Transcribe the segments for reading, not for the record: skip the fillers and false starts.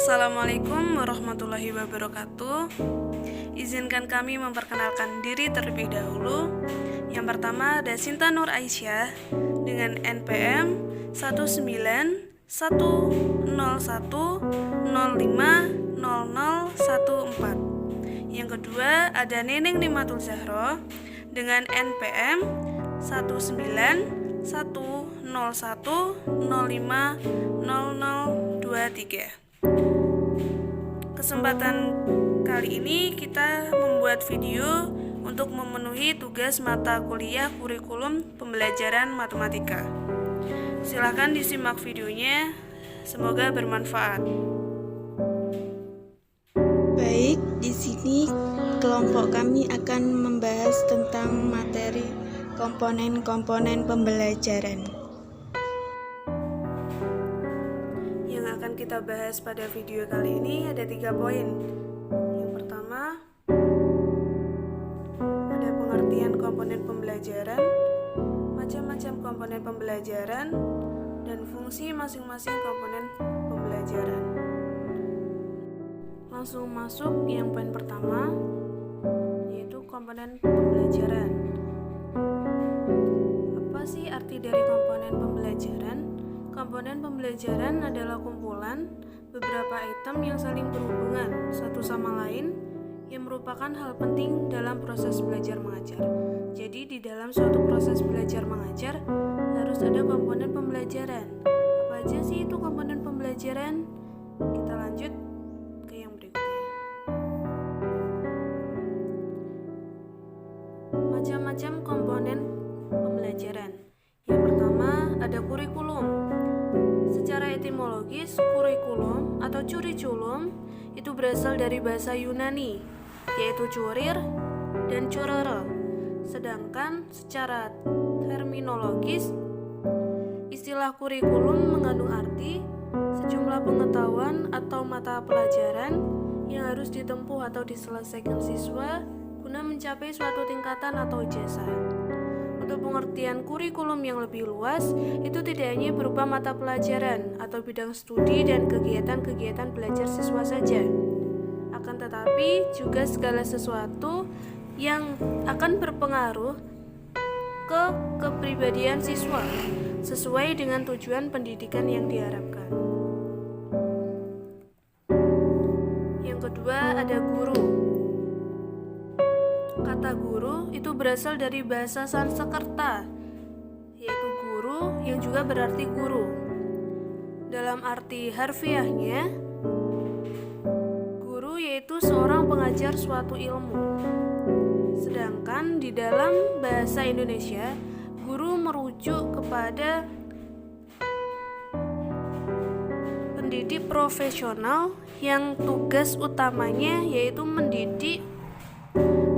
Assalamualaikum warahmatullahi wabarakatuh. Izinkan kami memperkenalkan diri terlebih dahulu. Yang pertama ada Sinta Nur Aisyah dengan NPM 19101050014. Yang kedua ada Neneng Nimatul Zahro dengan NPM 19110105023. Kesempatan kali ini kita membuat video untuk memenuhi tugas mata kuliah kurikulum pembelajaran matematika. Silakan disimak videonya, semoga bermanfaat. Baik, di sini kelompok kami akan membahas tentang materi komponen-komponen pembelajaran. Yang akan kita bahas pada video kali ini ada 3 poin. Yang pertama, ada pengertian komponen pembelajaran, macam-macam komponen pembelajaran, dan fungsi masing-masing komponen pembelajaran. Langsung masuk yang poin pertama, yaitu komponen pembelajaran. Apa sih arti dari komponen pembelajaran? Komponen pembelajaran adalah kumpulan beberapa item yang saling berhubungan satu sama lain yang merupakan hal penting dalam proses belajar mengajar. Jadi di dalam suatu proses belajar mengajar harus ada komponen pembelajaran. Apa aja sih itu komponen pembelajaran? Kita lanjut ke yang berikutnya. Macam-macam komponen pembelajaran. Yang pertama ada kurikulum. Secara etimologis, kurikulum atau curriculum itu berasal dari bahasa Yunani, yaitu curir dan curere. Sedangkan secara terminologis, istilah kurikulum mengandung arti sejumlah pengetahuan atau mata pelajaran yang harus ditempuh atau diselesaikan siswa guna mencapai suatu tingkatan atau ijazah. Untuk pengertian kurikulum yang lebih luas, itu tidak hanya berupa mata pelajaran atau bidang studi dan kegiatan-kegiatan belajar siswa saja. Akan tetapi juga segala sesuatu yang akan berpengaruh ke kepribadian siswa sesuai dengan tujuan pendidikan yang diharapkan. Yang kedua ada guru. Kata guru itu berasal dari bahasa Sanskerta, yaitu guru yang juga berarti guru. Dalam arti harfiahnya, guru yaitu seorang pengajar suatu ilmu. Sedangkan di dalam bahasa Indonesia, guru merujuk kepada pendidik profesional yang tugas utamanya yaitu mendidik,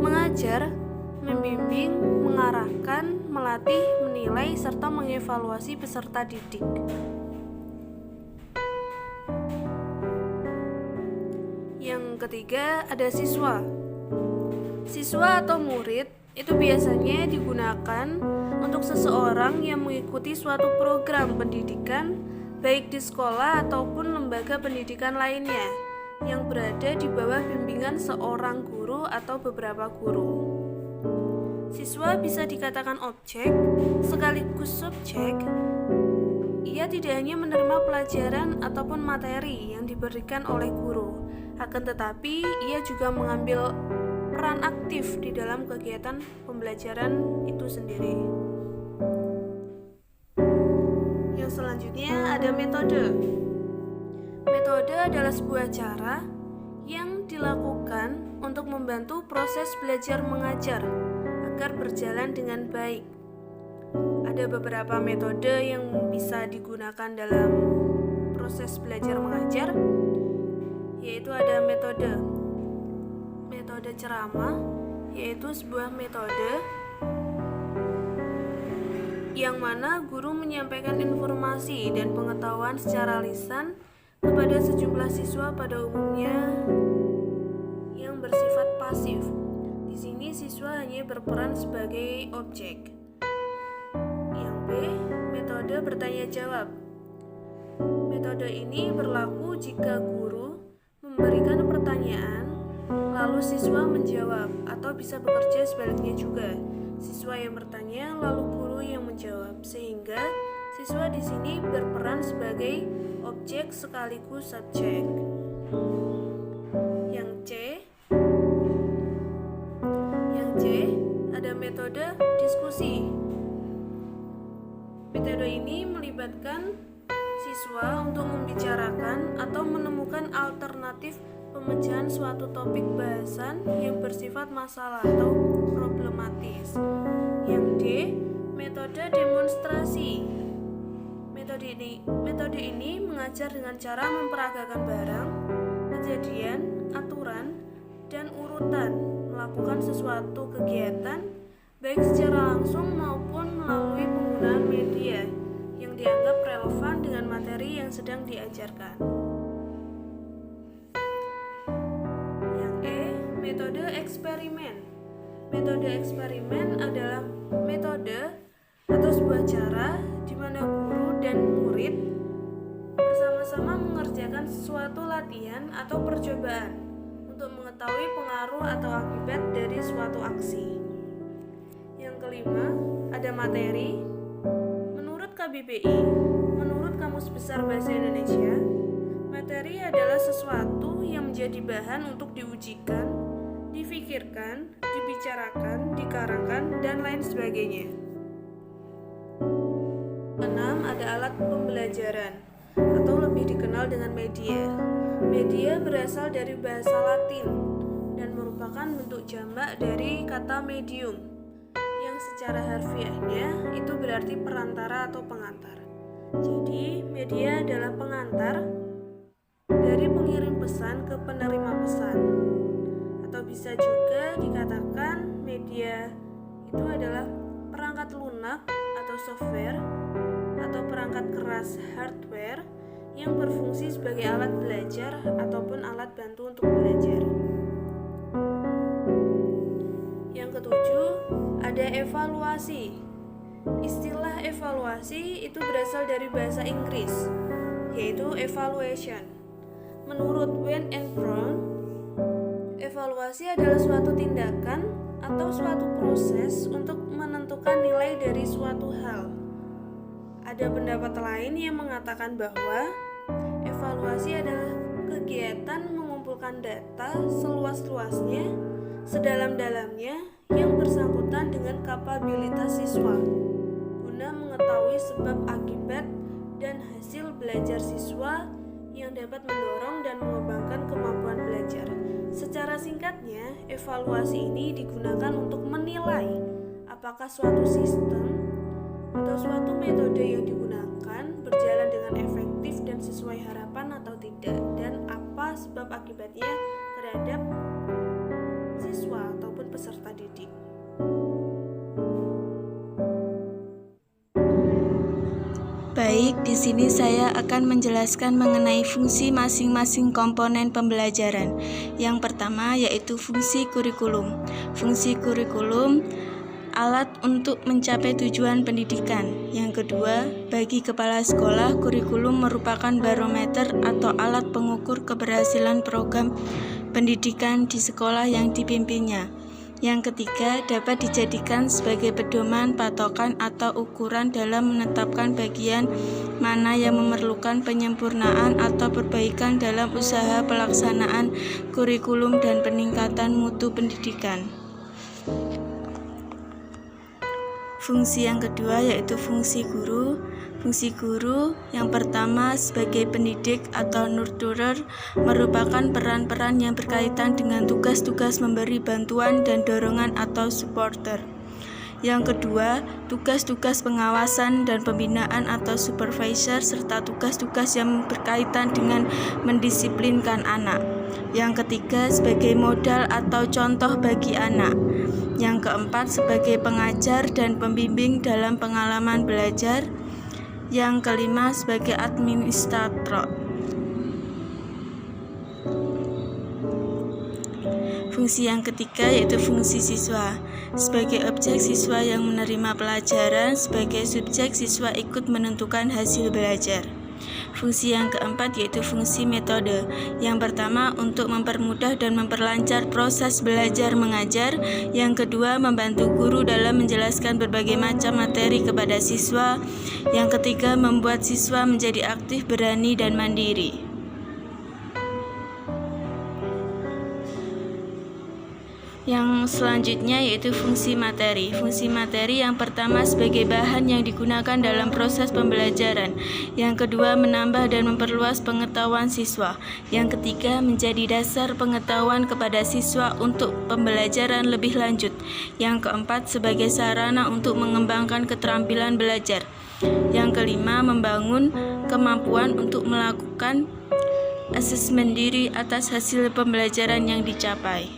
mengajar, membimbing, mengarahkan, melatih, menilai, serta mengevaluasi peserta didik. Yang ketiga ada siswa. Siswa atau murid itu biasanya digunakan untuk seseorang yang mengikuti suatu program pendidikan baik di sekolah ataupun lembaga pendidikan lainnya yang berada di bawah bimbingan seorang guru atau beberapa guru. Siswa bisa dikatakan objek sekaligus subjek. Ia tidak hanya menerima pelajaran ataupun materi yang diberikan oleh guru, akan tetapi ia juga mengambil peran aktif di dalam kegiatan pembelajaran itu sendiri. Yang selanjutnya ada metode. Metode adalah sebuah cara yang dilakukan untuk membantu proses belajar mengajar agar berjalan dengan baik. Ada beberapa metode yang bisa digunakan dalam proses belajar mengajar, yaitu ada metode ceramah, yaitu sebuah metode yang mana guru menyampaikan informasi dan pengetahuan secara lisan kepada sejumlah siswa pada umumnya yang bersifat pasif. Di sini siswa hanya berperan sebagai objek. Yang B, metode bertanya jawab. Metode ini berlaku jika guru memberikan pertanyaan, lalu siswa menjawab, atau bisa bekerja sebaliknya juga. Siswa yang bertanya, lalu guru yang menjawab, sehingga siswa di sini berperan sebagai objek sekaligus subjek. Yang C ada metode diskusi. Metode ini melibatkan siswa untuk membicarakan atau menemukan alternatif pemecahan suatu topik bahasan yang bersifat masalah atau problematis. Yang D, metode demonstrasi. Metode ini mengajar dengan cara memperagakan barang, kejadian, aturan, dan urutan melakukan sesuatu kegiatan baik secara langsung maupun melalui penggunaan media yang dianggap relevan dengan materi yang sedang diajarkan. Yang E, metode eksperimen. Metode eksperimen adalah metode atau sebuah cara di mana guru dan murid bersama-sama mengerjakan suatu latihan atau percobaan untuk mengetahui pengaruh atau akibat dari suatu aksi. Yang kelima, ada materi. Menurut KBBI, menurut Kamus Besar Bahasa Indonesia, materi adalah sesuatu yang menjadi bahan untuk diujikan, difikirkan, dibicarakan, dikarangkan, dan lain sebagainya. 6. Ada alat pembelajaran atau lebih dikenal dengan media. Media berasal dari bahasa Latin dan merupakan bentuk jamak dari kata medium yang secara harfiahnya itu berarti perantara atau pengantar. Jadi, media adalah pengantar dari pengirim pesan ke penerima pesan. Atau bisa juga dikatakan media itu adalah perangkat lunak atau software atau perangkat keras hardware yang berfungsi sebagai alat belajar ataupun alat bantu untuk belajar. Yang ketujuh, ada evaluasi. Istilah evaluasi itu berasal dari bahasa Inggris, yaitu evaluation. Menurut Wayne and Brown, evaluasi adalah suatu tindakan atau suatu proses untuk menentukan nilai dari suatu hal. Ada pendapat lain yang mengatakan bahwa evaluasi adalah kegiatan mengumpulkan data seluas-luasnya, sedalam-dalamnya yang bersangkutan dengan kapabilitas siswa guna mengetahui sebab akibat dan hasil belajar siswa yang dapat mendorong dan mengembangkan kemampuan belajar. Secara singkatnya, evaluasi ini digunakan untuk menilai apakah suatu sistem atau suatu metode yang digunakan berjalan dengan efektif dan sesuai harapan atau tidak, dan apa sebab akibatnya terhadap siswa ataupun peserta didik. Baik, di sini saya akan menjelaskan mengenai fungsi masing-masing komponen pembelajaran. Yang pertama yaitu fungsi kurikulum. Fungsi kurikulum alat untuk mencapai tujuan pendidikan. Yang kedua, bagi kepala sekolah, kurikulum merupakan barometer atau alat pengukur keberhasilan program pendidikan di sekolah yang dipimpinnya. Yang ketiga, dapat dijadikan sebagai pedoman, patokan, atau ukuran dalam menetapkan bagian mana yang memerlukan penyempurnaan atau perbaikan dalam usaha pelaksanaan kurikulum dan peningkatan mutu pendidikan. Fungsi yang kedua yaitu fungsi guru. Fungsi guru yang pertama sebagai pendidik atau nurturer merupakan peran-peran yang berkaitan dengan tugas-tugas memberi bantuan dan dorongan atau supporter. Yang kedua, tugas-tugas pengawasan dan pembinaan atau supervisor serta tugas-tugas yang berkaitan dengan mendisiplinkan anak. Yang ketiga, sebagai modal atau contoh bagi anak. Yang keempat, sebagai pengajar dan pembimbing dalam pengalaman belajar. Yang kelima, sebagai administrator. Fungsi yang ketiga yaitu fungsi siswa. Sebagai objek, siswa yang menerima pelajaran, sebagai subjek, siswa ikut menentukan hasil belajar. Fungsi yang keempat yaitu fungsi metode. Yang pertama untuk mempermudah dan memperlancar proses belajar mengajar. Yang kedua membantu guru dalam menjelaskan berbagai macam materi kepada siswa. Yang ketiga membuat siswa menjadi aktif, berani, dan mandiri. Yang selanjutnya yaitu fungsi materi. Fungsi materi yang pertama sebagai bahan yang digunakan dalam proses pembelajaran. Yang kedua menambah dan memperluas pengetahuan siswa. Yang ketiga menjadi dasar pengetahuan kepada siswa untuk pembelajaran lebih lanjut. Yang keempat sebagai sarana untuk mengembangkan keterampilan belajar. Yang kelima membangun kemampuan untuk melakukan asesmen diri atas hasil pembelajaran yang dicapai.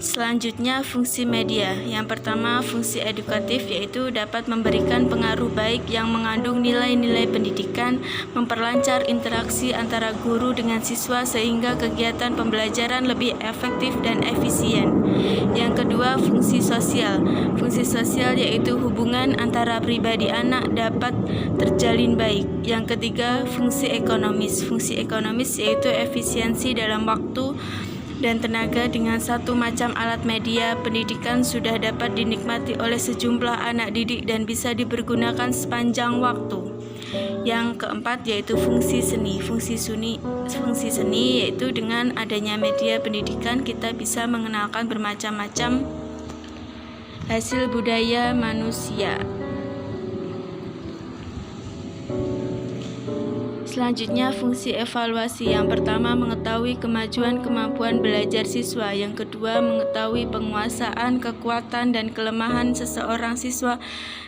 Selanjutnya fungsi media. Yang pertama fungsi edukatif yaitu dapat memberikan pengaruh baik yang mengandung nilai-nilai pendidikan, memperlancar interaksi antara guru dengan siswa sehingga kegiatan pembelajaran lebih efektif dan efisien. Yang kedua fungsi sosial. Fungsi sosial yaitu hubungan antara pribadi anak dapat terjalin baik. Yang ketiga fungsi ekonomis. Fungsi ekonomis yaitu efisiensi dalam waktu dan tenaga. Dengan satu macam alat media pendidikan sudah dapat dinikmati oleh sejumlah anak didik dan bisa dipergunakan sepanjang waktu. Yang keempat yaitu fungsi seni. Fungsi seni yaitu dengan adanya media pendidikan kita bisa mengenalkan bermacam-macam hasil budaya manusia. Selanjutnya fungsi evaluasi. Yang pertama mengetahui kemajuan kemampuan belajar siswa. Yang kedua mengetahui penguasaan, kekuatan, dan kelemahan seseorang siswa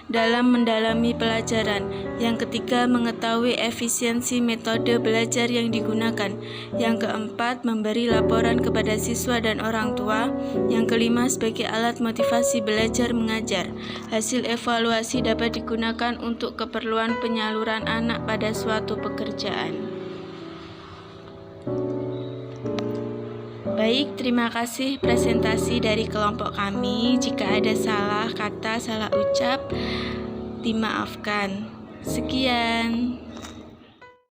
dalam mendalami pelajaran. Yang ketiga mengetahui efisiensi metode belajar yang digunakan. Yang keempat memberi laporan kepada siswa dan orang tua. Yang kelima sebagai alat motivasi belajar mengajar. Hasil evaluasi dapat digunakan untuk keperluan penyaluran anak pada suatu pekerjaan. Baik, terima kasih presentasi dari kelompok kami. Jika ada salah kata, salah ucap, dimaafkan. Sekian.